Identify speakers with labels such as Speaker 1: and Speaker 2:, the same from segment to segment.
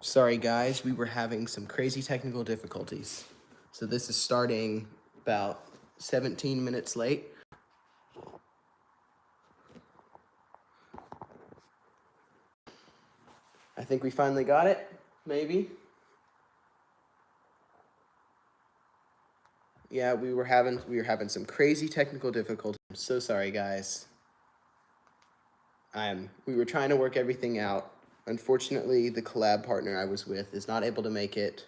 Speaker 1: Sorry guys, we were having some crazy technical difficulties. So this is starting about 17 minutes late. I think we finally got it, maybe. Yeah, we were having some crazy technical difficulties. I'm so sorry guys. We were trying to work everything out. Unfortunately, the collab partner I was with is not able to make it.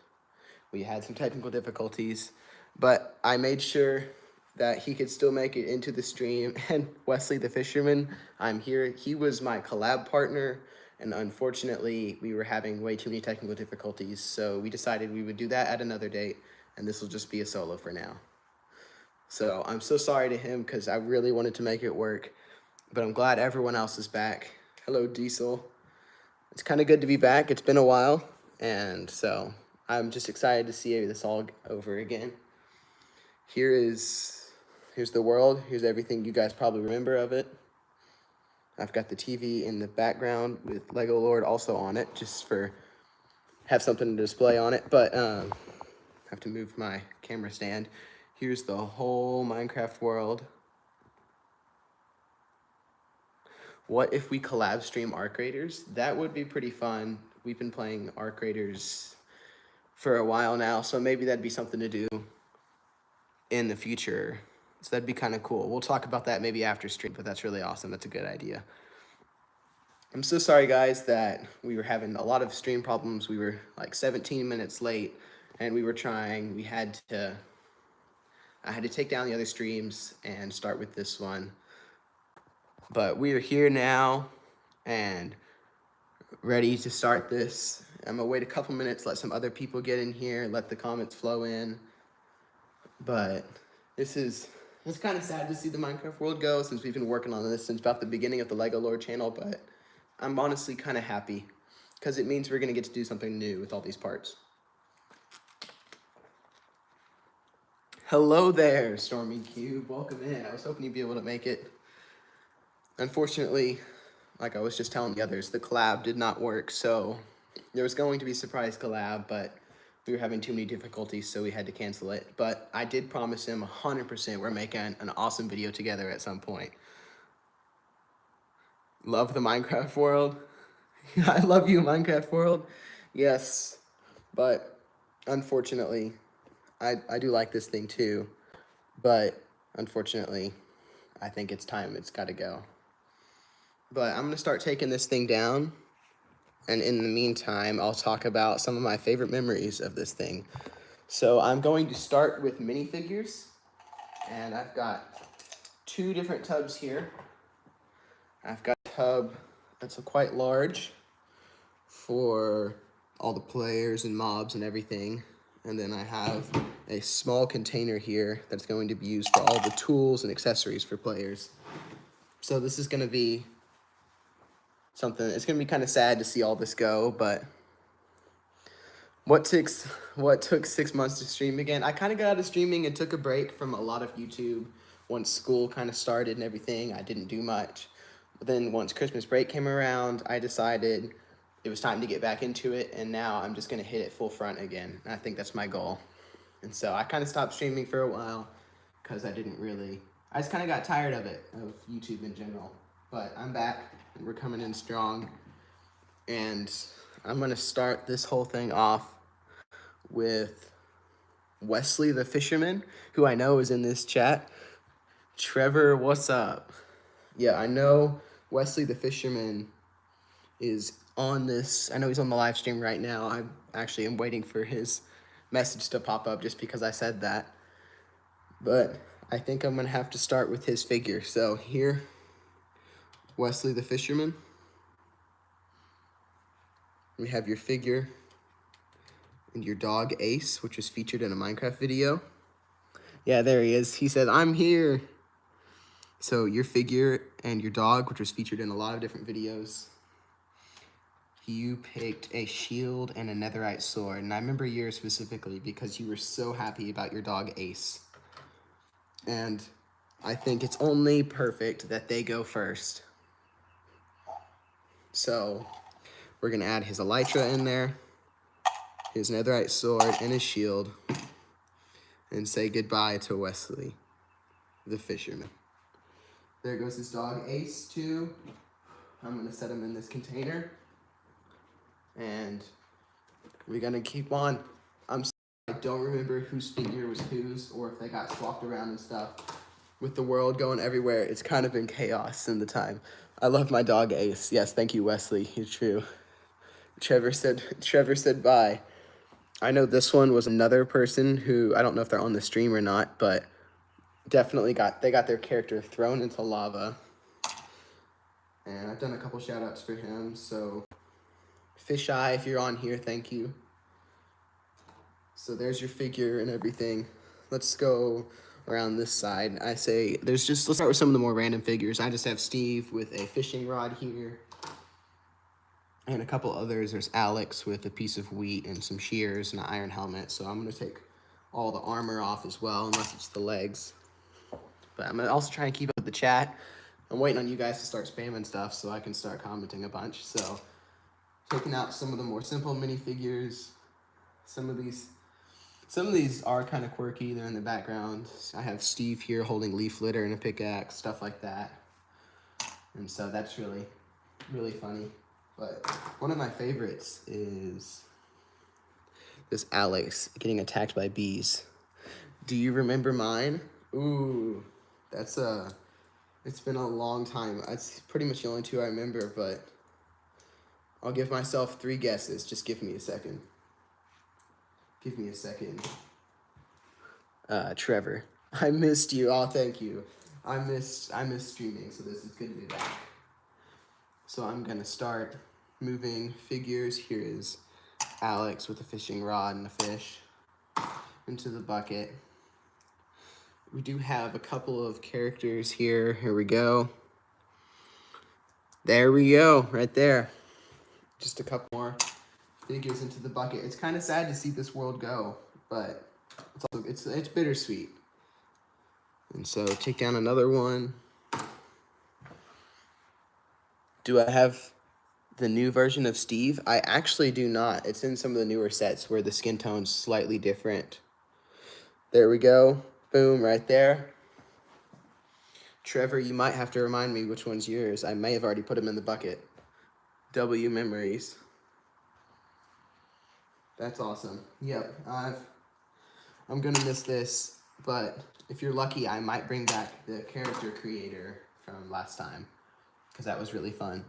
Speaker 1: We had some technical difficulties, but I made sure that he could still make it into the stream. And Wesley the Fisherman, I'm here. He was my collab partner, and unfortunately, we were having way too many technical difficulties, so we decided we would do that at another date, and this will just be a solo for now. So I'm so sorry to him because I really wanted to make it work, but I'm glad everyone else is back. Hello, Diesel. It's kind of good to be back. It's been a while, and so I'm just excited to see this all over again. Here's the world. Here's everything you guys probably remember of it. I've got the TV in the background with Lego Lord also on it, just for have something to display on it. But I have to move my camera stand. Here's the whole Minecraft world. What if we collab stream Arc Raiders? That would be pretty fun. We've been playing Arc Raiders for a while now, so maybe that'd be something to do in the future. So that'd be kind of cool. We'll talk about that maybe after stream, but that's really awesome. That's a good idea. I'm so sorry guys that we were having a lot of stream problems. We were like 17 minutes late and we were trying, I had to take down the other streams and start with this one. But we are here now and ready to start this. I'm gonna wait a couple minutes, let some other people get in here, let the comments flow in. But it's kind of sad to see the Minecraft world go since we've been working on this since about the beginning of the Lego Lord channel, but I'm honestly kind of happy because it means we're gonna get to do something new with all these parts. Hello there, Stormy Cube, welcome in. I was hoping you'd be able to make it. Unfortunately, like I was just telling the others, the collab did not work, so there was going to be a surprise collab, but we were having too many difficulties, so we had to cancel it. But I did promise him 100% we're making an awesome video together at some point. Love the Minecraft world. I love you, Minecraft world. Yes, but unfortunately, I do like this thing too, but unfortunately, I think it's time. It's got to go. But I'm going to start taking this thing down. And in the meantime, I'll talk about some of my favorite memories of this thing. So I'm going to start with minifigures. And I've got two different tubs here. I've got a tub that's quite large for all the players and mobs and everything. And then I have a small container here that's going to be used for all the tools and accessories for players. So this is going to be something, it's going to be kind of sad to see all this go, but what took 6 months to stream again? I kind of got out of streaming and took a break from a lot of YouTube. Once school kind of started and everything, I didn't do much. But then once Christmas break came around, I decided it was time to get back into it, and now I'm just going to hit it full front again. And I think that's my goal. And so I kind of stopped streaming for a while because I just kind of got tired of it, of YouTube in general. But I'm back, and we're coming in strong. And I'm going to start this whole thing off with Wesley the Fisherman, who I know is in this chat. Trevor, what's up? Yeah, I know Wesley the Fisherman is on this. I know he's on the live stream right now. I actually am waiting for his message to pop up just because I said that. But I think I'm going to have to start with his figure. So here, Wesley the Fisherman. We have your figure and your dog Ace, which was featured in a Minecraft video. Yeah, there he is. He said, "I'm here." So your figure and your dog, which was featured in a lot of different videos. You picked a shield and a netherite sword, and I remember yours specifically because you were so happy about your dog Ace. And I think it's only perfect that they go first. So we're gonna add his elytra in there. his netherite sword, and his shield, and say goodbye to Wesley, the fisherman. There goes his dog Ace too. I'm gonna set him in this container, and we're gonna keep on. I don't remember whose figure was whose, or if they got swapped around and stuff. With the world going everywhere, it's kind of been chaos in the time. I love my dog Ace. Yes, thank you, Wesley. You're true. Trevor said bye. I know this one was another person who, I don't know if they're on the stream or not, but definitely got their character thrown into lava. And I've done a couple shout outs for him, so Fisheye, if you're on here, thank you. So there's your figure and everything. Let's go around this side. I say let's start with some of the more random figures. I just have Steve with a fishing rod here. And a couple others. There's Alex with a piece of wheat and some shears and an iron helmet. So I'm gonna take all the armor off as well, unless it's the legs. But I'm gonna also try and keep up with the chat. I'm waiting on you guys to start spamming stuff so I can start commenting a bunch. So taking out some of the more simple minifigures. Some of these are kind of quirky. They're in the background. I have Steve here holding leaf litter and a pickaxe, stuff like that. And so that's really, really funny. But one of my favorites is this Alex getting attacked by bees. Do you remember mine? Ooh, it's been a long time. It's pretty much the only two I remember, but I'll give myself 3 guesses. Just give me a second. Give me a second. Trevor, I missed you. Oh, thank you. I missed streaming, so this is good to be back. So I'm gonna start moving figures. Here is Alex with a fishing rod and a fish into the bucket. We do have a couple of characters here. Here we go. There we go, right there. Just a couple more figures into the bucket. It's kind of sad to see this world go, but it's bittersweet. And so take down another one. Do I have the new version of Steve? I actually do not. It's in some of the newer sets where the skin tone's slightly different. There we go. Boom, right there. Trevor, you might have to remind me which one's yours. I may have already put them in the bucket. W Memories. That's awesome. Yep, I'm gonna miss this, but if you're lucky, I might bring back the character creator from last time, because that was really fun.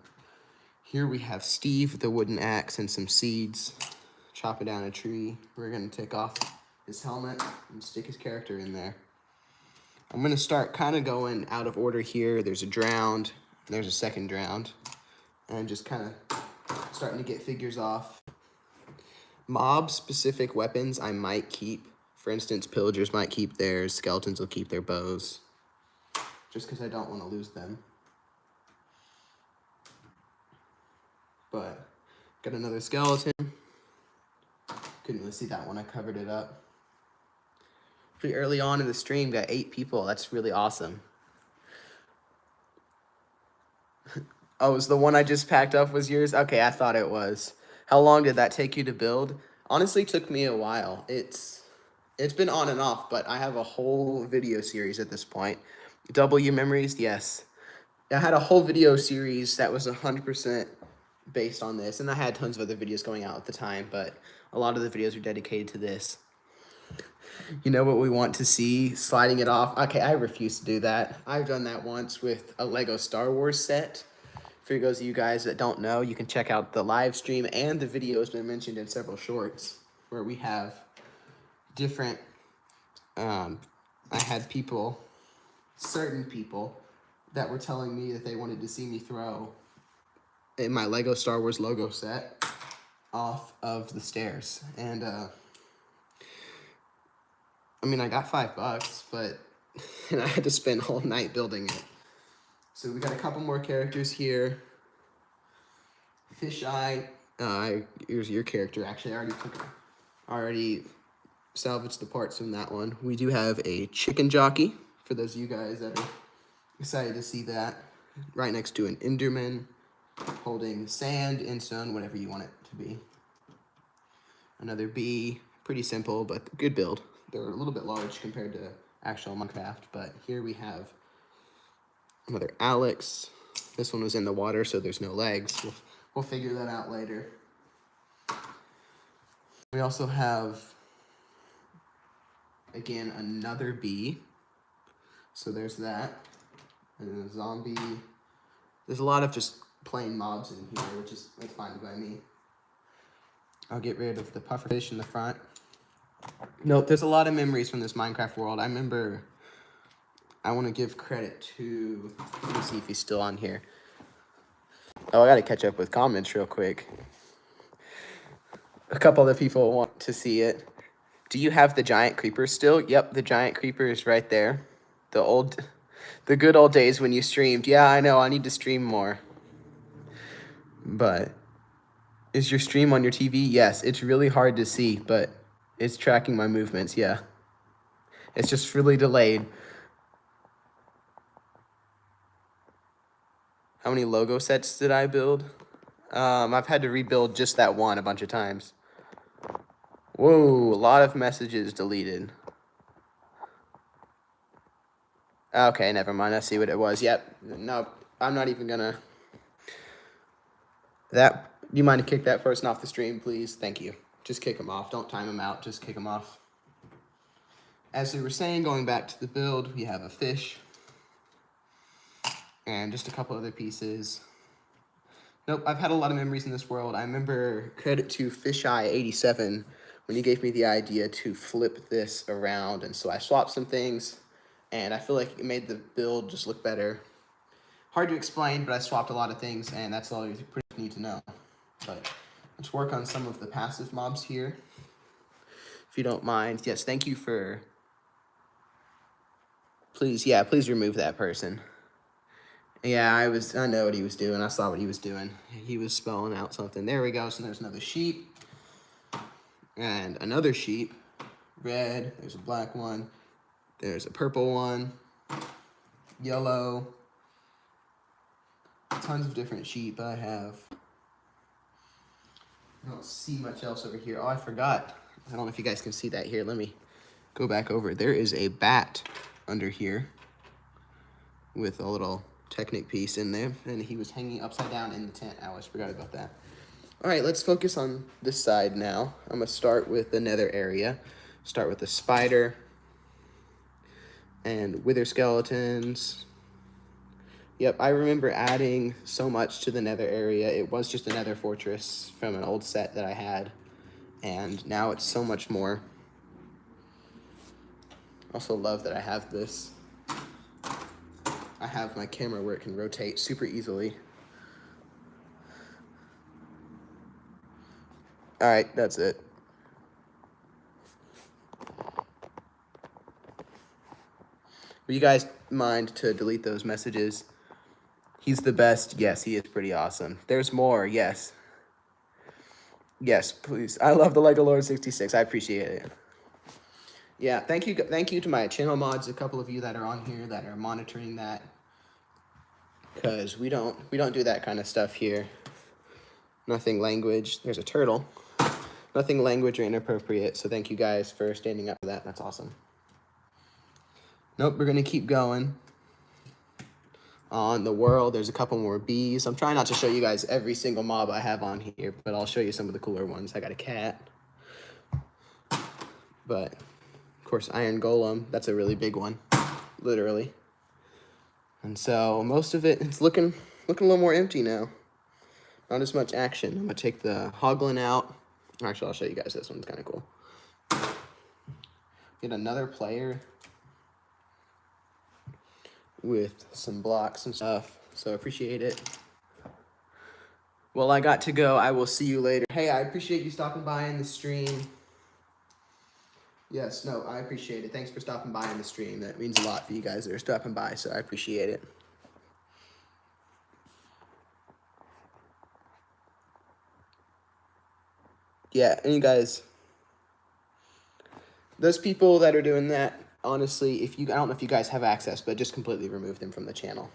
Speaker 1: Here we have Steve with a wooden axe and some seeds, chopping down a tree. We're gonna take off his helmet and stick his character in there. I'm gonna start kind of going out of order here. There's a drowned, there's a second drowned, and just kind of starting to get figures off. Mob-specific weapons I might keep. For instance, pillagers might keep theirs. Skeletons will keep their bows. Just because I don't want to lose them. But, got another skeleton. Couldn't really see that one. I covered it up. Pretty early on in the stream, got 8 people. That's really awesome. Oh, was the one I just packed up was yours? Okay, I thought it was. How long did that take you to build? Honestly, took me a while. It's been on and off, but I have a whole video series at this point. W Memories, yes. I had a whole video series that was 100% based on this, and I had tons of other videos going out at the time, but a lot of the videos were dedicated to this. You know what we want to see? Sliding it off. Okay, I refuse to do that. I've done that once with a Lego Star Wars set. For those of you guys that don't know, you can check out the live stream and the video has been mentioned in several shorts where we have different, I had certain people that were telling me that they wanted to see me throw in my Lego Star Wars logo set off of the stairs. And, I mean, I got $5, but and I had to spend all night building it. So we got a couple more characters here. Fisheye, here's your character. Actually, I already salvaged the parts from that one. We do have a chicken jockey, for those of you guys that are excited to see that. Right next to an Enderman, holding sand, endstone, whatever you want it to be. Another bee, pretty simple, but good build. They're a little bit large compared to actual Minecraft, but here we have another Alex. This one was in the water, so there's no legs. We'll figure that out later. We also have, again, another bee. So there's that. And then a zombie. There's a lot of just plain mobs in here, which is fine by me. I'll get rid of the pufferfish in the front. Nope, there's a lot of memories from this Minecraft world. I remember, I want to give credit to, let me see if he's still on here. Oh, I got to catch up with comments real quick. A couple of people want to see it. Do you have the giant creeper still? Yep, the giant creeper is right there. The good old days when you streamed. Yeah, I know, I need to stream more. But is your stream on your TV? Yes, it's really hard to see, but it's tracking my movements, yeah. It's just really delayed. How many logo sets did I build? I've had to rebuild just that one a bunch of times. Whoa, a lot of messages deleted. Okay, never mind. I see what it was. Yep. No, I'm not even gonna. Do you mind to kick that person off the stream, please? Thank you. Just kick him off. Don't time him out. Just kick him off. As we were saying, going back to the build, we have a fish. And just a couple other pieces. Nope, I've had a lot of memories in this world. I remember credit to Fisheye87 when he gave me the idea to flip this around. And so I swapped some things. And I feel like it made the build just look better. Hard to explain, but I swapped a lot of things, and that's all you pretty much need to know. But let's work on some of the passive mobs here, if you don't mind. Yes, thank you for... Please remove that person. Yeah, I know what he was doing. I saw what he was doing. He was spelling out something. There we go. So there's another sheep. And another sheep. Red. There's a black one. There's a purple one, yellow, tons of different sheep I have. I don't see much else over here. Oh, I forgot. I don't know if you guys can see that here. Let me go back over. There is a bat under here with a little Technic piece in there, and he was hanging upside down in the tent. I always forgot about that. All right, let's focus on this side now. I'm gonna start with the nether area. Start with the spider. And wither skeletons. Yep, I remember adding so much to the nether area. It was just a nether fortress from an old set that I had. And now it's so much more. Also love that I have this. I have my camera where it can rotate super easily. All right, that's it. Would you guys mind to delete those messages? He's the best. Yes, he is pretty awesome. There's more. Yes. Yes, please. I love the Lego Lord 66. I appreciate it. Yeah, thank you to my channel mods, a couple of you that are on here that are monitoring that. Because we don't do that kind of stuff here. Nothing language. There's a turtle. Nothing language or inappropriate. So thank you guys for standing up for that. That's awesome. Nope, we're gonna keep going. On the world, there's a couple more bees. I'm trying not to show you guys every single mob I have on here, but I'll show you some of the cooler ones. I got a cat. But, of course, Iron Golem. That's a really big one, literally. And so most of it, it's looking a little more empty now. Not as much action. I'm gonna take the Hoglin out. Actually, I'll show you guys this one. It's kind of cool. Get another player with some blocks and stuff, so I appreciate it. Well, I got to go. I will see you later. Hey, I appreciate you stopping by in the stream. Yes, no, I appreciate it. Thanks for stopping by in the stream. That means a lot for you guys that are stopping by, so I appreciate it. Yeah, and you guys, those people that are doing that, honestly, I don't know if you guys have access, but just completely remove them from the channel.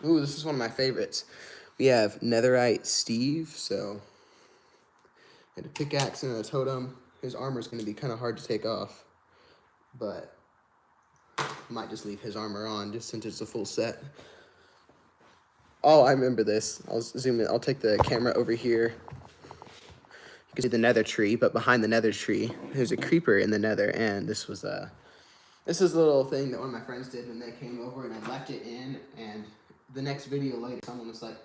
Speaker 1: Ooh, this is one of my favorites. We have Netherite Steve, so and a pickaxe and a totem. His armor's going to be kind of hard to take off, but I might just leave his armor on just since it's a full set. Oh, I remember this. I'll zoom in. I'll take the camera over here. You can see the nether tree, but behind the nether tree, there's a creeper in the nether, and this is a little thing that one of my friends did when they came over, and I left it in, and the next video later, someone was like,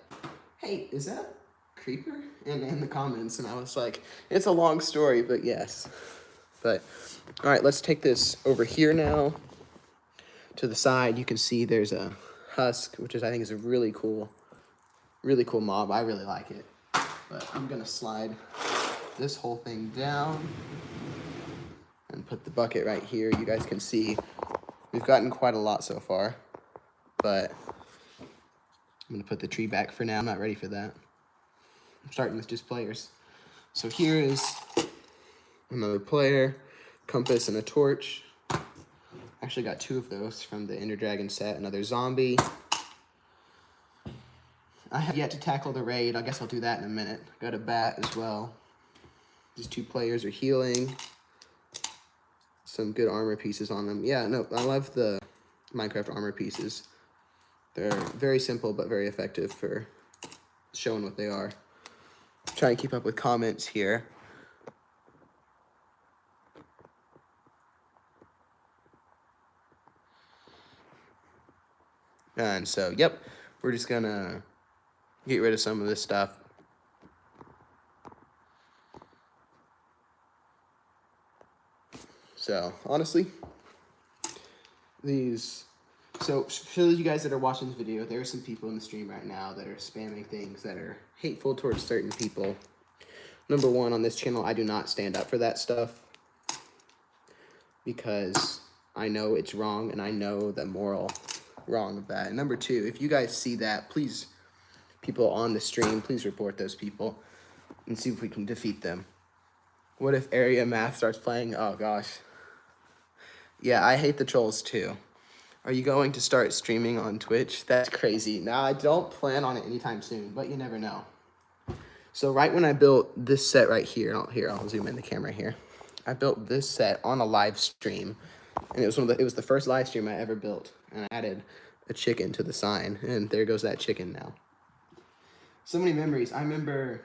Speaker 1: hey, is that a creeper? And in the comments, and I was like, it's a long story, but yes. But, all right, let's take this over here now. To the side, you can see there's a husk, which I think is a really cool mob. I really like it. But I'm gonna slide this whole thing down and put the bucket right here. You guys can see we've gotten quite a lot so far, but I'm gonna put the tree back for now. I'm not ready for that. I'm starting with just players. So here is another player, compass and a torch. Actually got 2 of those from the Ender Dragon set. Another zombie. I have yet to tackle the raid. I guess I'll do that in a minute. Got a bat as well. These 2 players are healing. Some good armor pieces on them. Yeah, no, I love the Minecraft armor pieces. They're very simple but very effective for showing what they are. Try and keep up with comments here. And so, yep, we're just gonna get rid of some of this stuff. So, honestly, so for those of you guys that are watching this video, there are some people in the stream right now that are spamming things that are hateful towards certain people. Number one, on this channel, I do not stand up for that stuff because I know it's wrong and I know the moral wrong of that. And number two, if you guys see that, please, people on the stream, please report those people and see if we can defeat them. What if Area Math starts playing? Oh gosh. Yeah, I hate the trolls too. Are you going to start streaming on Twitch? That's crazy. Now, I don't plan on it anytime soon, but you never know. So right when I built this set right here, I'll zoom in the camera here. I built this set on a live stream, and it was the first live stream I ever built, and I added a chicken to the sign, and there goes that chicken now. So many memories. I remember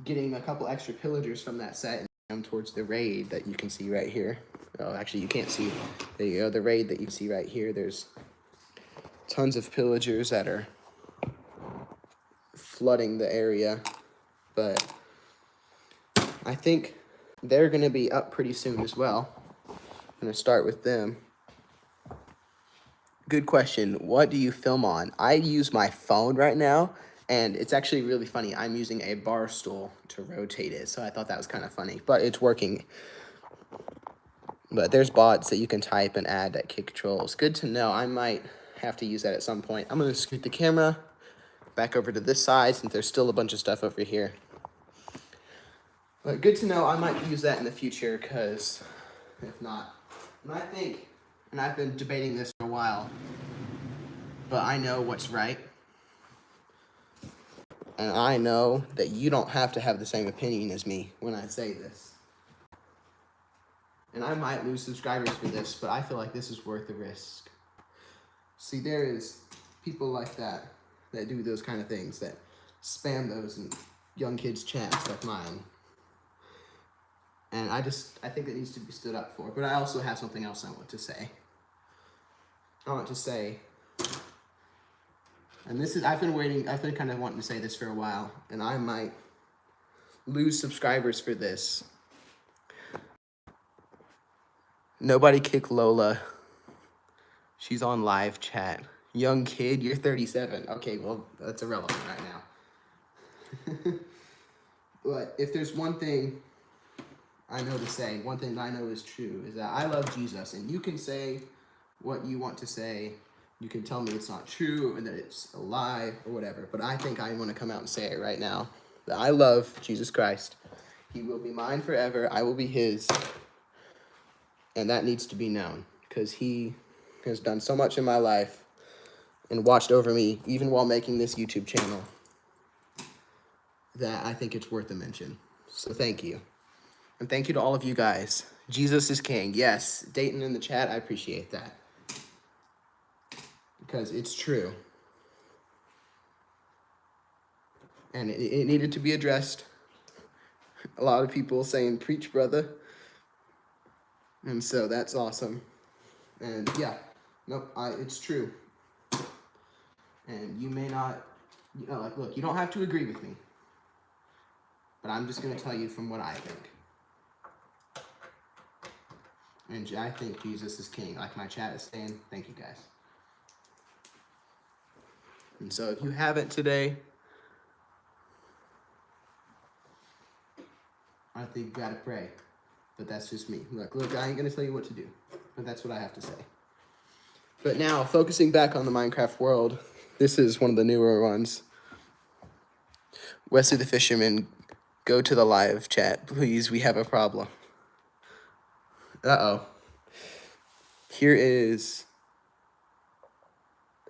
Speaker 1: getting a couple extra pillagers from that set and down towards the raid that you can see right here. Oh, actually, you can't see. There you go, the raid that you see right here. There's tons of pillagers that are flooding the area, but I think they're going to be up pretty soon as well. I'm going to start with them. Good question. What do you film on? I use my phone right now, and it's actually really funny. I'm using a bar stool to rotate it, so I thought that was kind of funny, but it's working. But there's bots that you can type and add that kick trolls. Good to know. I might have to use that at some point. I'm going to scoot the camera back over to this side since there's still a bunch of stuff over here. But good to know. I might use that in the future, because if not, and I think, and I've been debating this for a while, but I know what's right. And I know that you don't have to have the same opinion as me when I say this. And I might lose subscribers for this, but I feel like this is worth the risk. See, there is people like that do those kind of things, that spam those in young kids' chats like mine. And I think it needs to be stood up for. But I also have something else I want to say. And this is, I've been kind of wanting to say this for a while, and I might lose subscribers for this. Nobody kick Lola. She's on live chat. Young kid, you're 37. Okay, well, that's irrelevant right now. But if there's one thing I know to say, one thing that I know is true, is that I love Jesus. And you can say what you want to say. You can tell me it's not true and that it's a lie or whatever. But I think I want to come out and say it right now. That I love Jesus Christ. He will be mine forever. I will be his. And that needs to be known, because he has done so much in my life and watched over me even while making this YouTube channel. that I think it's worth a mention. So thank you. And thank you to all of you guys. Jesus is king. Yes, Dayton in the chat, I appreciate that. Because it's true. And it needed to be addressed. A lot of people saying, preach, brother. And so that's awesome. And yeah, nope, it's true. And you may not, look, you don't have to agree with me. But I'm just going to tell you from what I think. And I think Jesus is king. Like my chat is saying, thank you guys. And so if you haven't today, I think you gotta pray. But that's just me. Look, I ain't gonna tell you what to do. But that's what I have to say. But now, focusing back on the Minecraft world, this is one of the newer ones. Wesley the Fisherman, go to the live chat, please. We have a problem. Uh-oh. Here is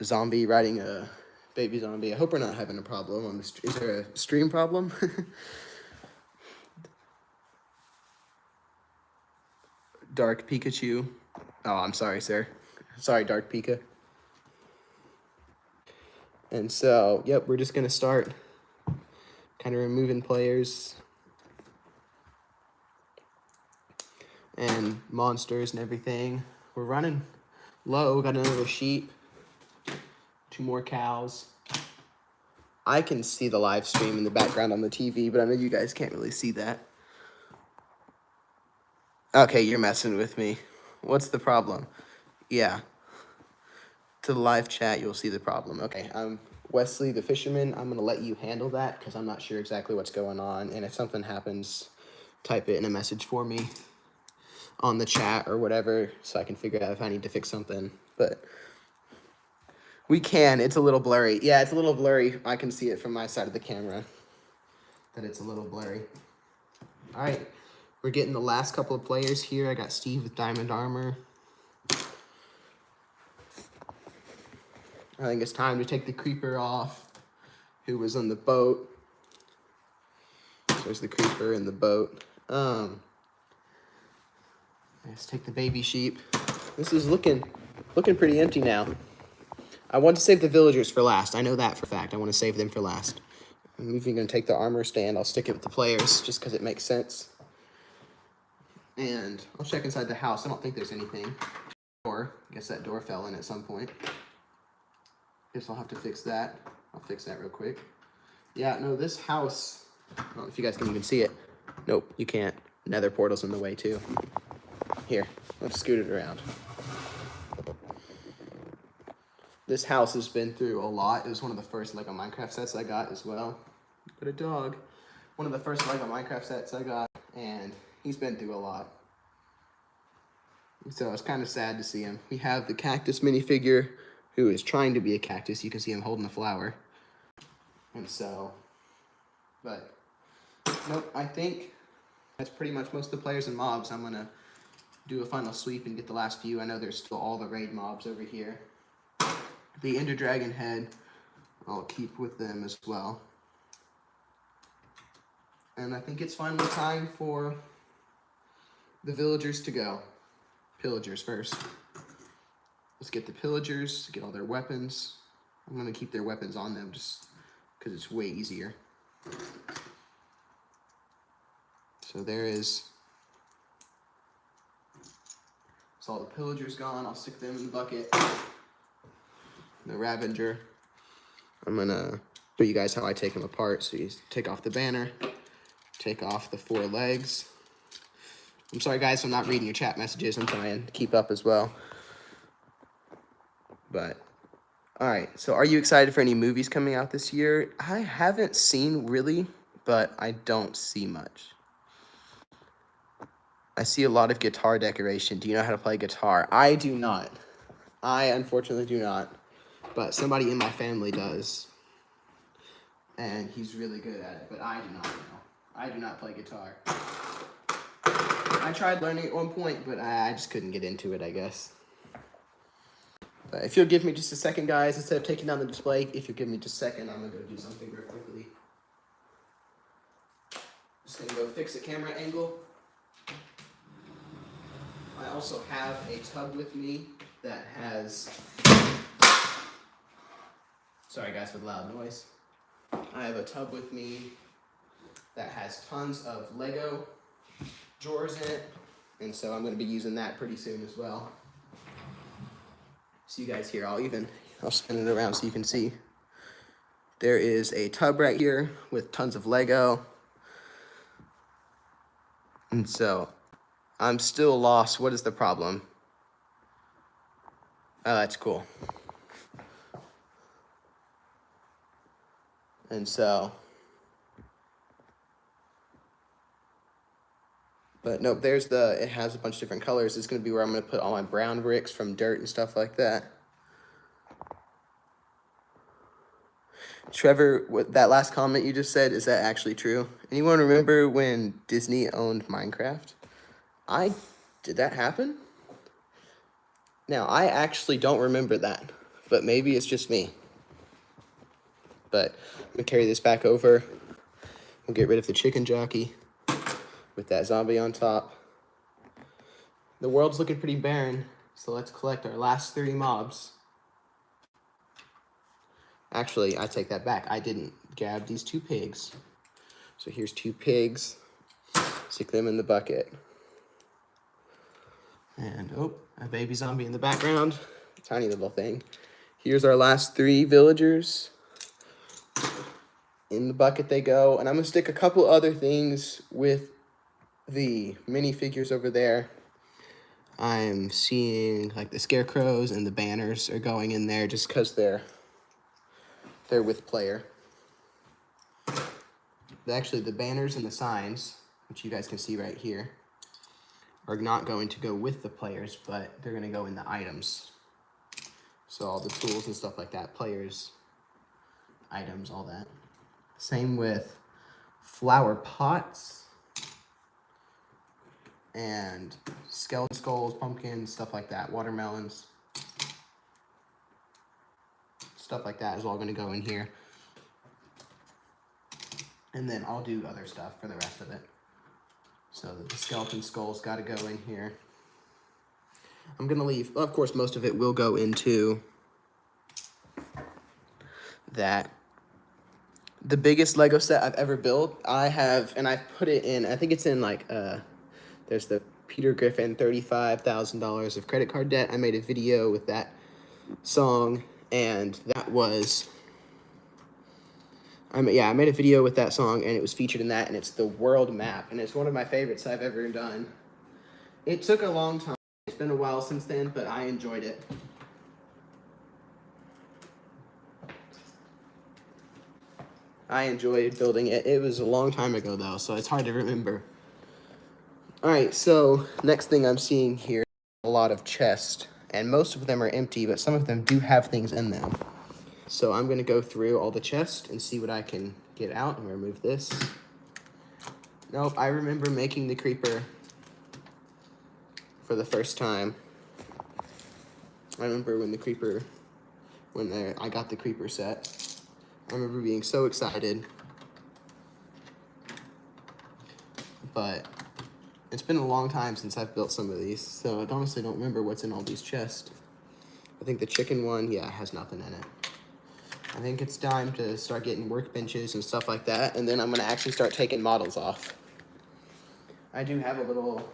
Speaker 1: a zombie riding a baby zombie. I hope we're not having a problem on this. Is there a stream problem? Dark Pikachu. Oh, I'm sorry, sir. Sorry, Dark Pika. And so, yep, we're just gonna start kind of removing players and monsters and everything. We're running low. Got another sheep, 2 more cows. I can see the live stream in the background on the TV, but I know you guys can't really see that. Okay, you're messing with me. What's the problem? Yeah. To the live chat, you'll see the problem. Okay, I'm Wesley the Fisherman. I'm going to let you handle that because I'm not sure exactly what's going on. And if something happens, type it in a message for me on the chat or whatever so I can figure out if I need to fix something. But we can. It's a little blurry. Yeah, it's a little blurry. I can see it from my side of the camera that it's a little blurry. All right. We're getting the last couple of players here. I got Steve with diamond armor. I think it's time to take the creeper off, who was on the boat. There's the creeper in the boat. Let's take the baby sheep. This is looking pretty empty now. I want to save the villagers for last. I know that for a fact. I want to save them for last. I'm even going to take the armor stand. I'll stick it with the players just because it makes sense. And I'll check inside the house. I don't think there's anything. Door. I guess that door fell in at some point. Guess I'll have to fix that. I'll fix that real quick. Yeah, no, this house, I don't know if you guys can even see it. Nope, you can't. Nether portal's in the way too. Here, let's scoot it around. This house has been through a lot. It was one of the first LEGO Minecraft sets I got as well. Got a dog. One of the first LEGO Minecraft sets I got, and he's been through a lot. So it's kind of sad to see him. We have the cactus minifigure, who is trying to be a cactus. You can see him holding a flower. And so, but, nope, I think that's pretty much most of the players and mobs. I'm going to do a final sweep and get the last few. I know there's still all the raid mobs over here. The Ender Dragon head, I'll keep with them as well. And I think it's finally time for the villagers to go. Pillagers first. Let's get the pillagers, get all their weapons. I'm going to keep their weapons on them just because it's way easier. So there is. So all the pillagers gone. I'll stick them in the bucket. The Ravager. I'm going to show you guys how I take them apart. So you take off the banner, take off the 4 legs. I'm sorry, guys, I'm not reading your chat messages. I'm trying to keep up as well. But, all right. So are you excited for any movies coming out this year? I haven't seen really, but I don't see much. I see a lot of guitar decoration. Do you know how to play guitar? I do not. I unfortunately do not. But somebody in my family does. And he's really good at it, but I do not know. I do not play guitar. I tried learning at one point, but I just couldn't get into it, I guess. But if you'll give me just a second, guys, instead of taking down the display, if you'll give me just a second, I'm going to go do something real quickly. Just gonna go fix the camera angle. I also have a tub with me that has, sorry guys for the loud noise. I have a tub with me that has tons of Lego drawers in it, and so I'm going to be using that pretty soon as well. So you guys here, I'll spin it around so you can see. There is a tub right here with tons of Lego. And so I'm still lost. What is the problem? Oh, that's cool. And so, but nope, it has a bunch of different colors. It's going to be where I'm going to put all my brown bricks from dirt and stuff like that. Trevor, that last comment you just said, is that actually true? Anyone remember when Disney owned Minecraft? Did that happen? Now, I actually don't remember that, but maybe it's just me. But I'm gonna carry this back over. We'll get rid of the chicken jockey with that zombie on top. The world's looking pretty barren, so let's collect our last 3 mobs. Actually, I take that back. I didn't grab these 2 pigs. So here's 2 pigs. Stick them in the bucket. And, oh, a baby zombie in the background. Tiny little thing. Here's our last 3 villagers. In the bucket they go. And I'm going to stick a couple other things with the minifigures over there. I'm seeing, like, the scarecrows and the banners are going in there just because they're with player. Actually, the banners and the signs, which you guys can see right here, are not going to go with the players, but they're going to go in the items. So all the tools and stuff like that, players, items, all that. Same with flower pots and skeleton skulls, pumpkins, stuff like that, watermelons. Stuff like that is all going to go in here. And then I'll do other stuff for the rest of it. So the skeleton skulls got to go in here. I'm going to leave, well, of course, most of it will go into that. The biggest Lego set I've ever built, I have, and I've put it in, I think it's in like, there's the Peter Griffin $35,000 of credit card debt. I made a video with that song, and that was, I made a video with that song, and it was featured in that, and it's the world map, and it's one of my favorites I've ever done. It took a long time. It's been a while since then, but I enjoyed it. I enjoyed building it. It was a long time ago, though, so it's hard to remember. All right, so next thing I'm seeing here, a lot of chests, and most of them are empty, but some of them do have things in them. So I'm going to go through all the chests and see what I can get out. I'm going to remove this. Nope, I remember making the creeper for the first time. I remember when I got the creeper set. I remember being so excited. But it's been a long time since I've built some of these, so I honestly don't remember what's in all these chests. I think the chicken one, yeah, has nothing in it. I think it's time to start getting workbenches and stuff like that, and then I'm going to actually start taking models off. I do have a little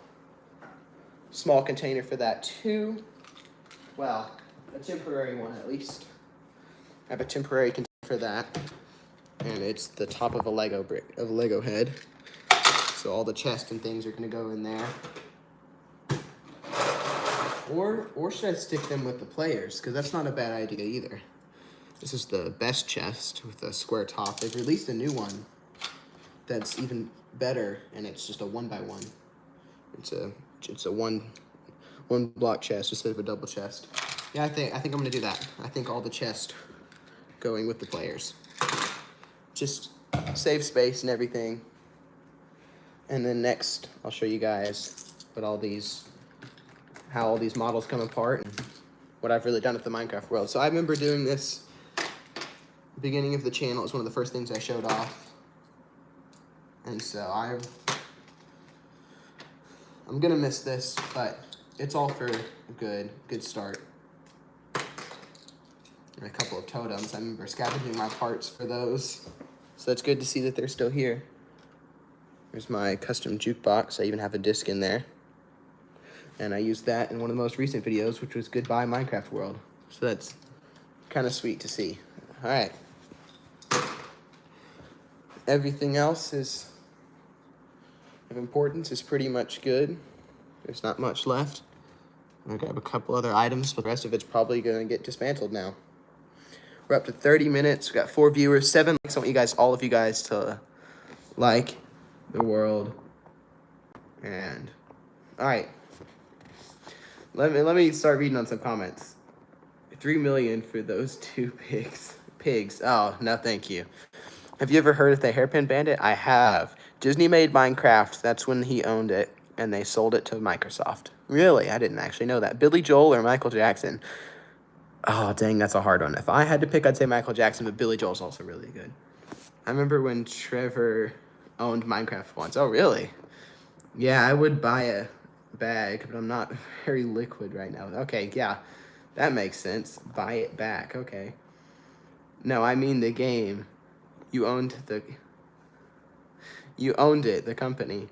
Speaker 1: small container for that too. Well, a temporary one at least. I have a temporary container for that, and it's the top of a Lego head. So all the chests and things are going to go in there. Or should I stick them with the players? Because that's not a bad idea either. This is the best chest with a square top. They've released a new one that's even better, and it's just a 1x1. It's a one block chest instead of a double chest. Yeah, I think I'm gonna do that. I think all the chests going with the players. Just save space and everything. And then next, I'll show you guys how all these models come apart and what I've really done with the Minecraft world. So I remember doing this beginning of the channel. It was one of the first things I showed off. And so I'm gonna miss this, but it's all for a good start. And a couple of totems. I remember scavenging my parts for those. So it's good to see that they're still here. There's my custom jukebox. I even have a disc in there. And I used that in one of the most recent videos, which was Goodbye Minecraft World. So that's kind of sweet to see. All right. Everything else is of importance is pretty much good. There's not much left. I'm gonna grab a couple other items, but the rest of it's probably gonna get dismantled now. We're up to 30 minutes. We got 4 viewers, 7 likes. I want all of you guys to like the world. And all right, let me start reading on some comments. 3 million for those 2 pigs. Oh no, thank you. Have you ever heard of the Hairpin Bandit? I have. Disney made Minecraft. That's when he owned it, and they sold it to Microsoft. Really? I didn't actually know that. Billy Joel or Michael Jackson? Oh, dang, that's a hard one. If I had to pick, I'd say Michael Jackson, but Billy Joel's also really good. I remember when Trevor owned Minecraft once. Oh, really? Yeah, I would buy a bag, but I'm not very liquid right now. Okay, yeah, that makes sense. Buy it back, okay. No, I mean the game. You owned it, the company.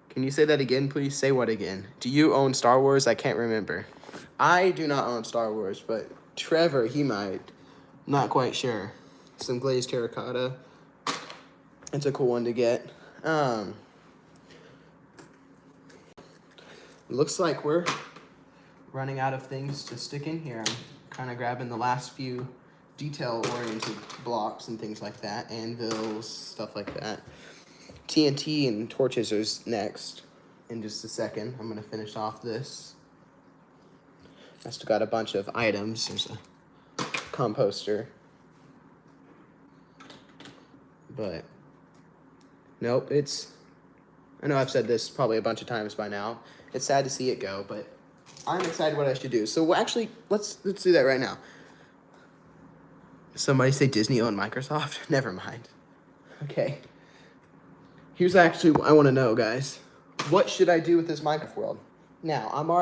Speaker 1: Can you say that again, please? Say what again? Do you own Star Wars? I can't remember. I do not own Star Wars, but Trevor, he might. Not quite sure. Some glazed terracotta. It's a cool one to get. Looks like we're running out of things to stick in here. I'm kind of grabbing the last few detail-oriented blocks and things like that. Anvils, stuff like that. TNT and torches are next in just a second. I'm going to finish off this. I still got a bunch of items. There's a composter. But, nope, I know I've said this probably a bunch of times by now. It's sad to see it go, but I'm excited what I should do. So, actually, let's do that right now. Somebody say Disney owned Microsoft? Never mind. Okay. Here's actually what I want to know, guys. What should I do with this Minecraft world? Now, I'm already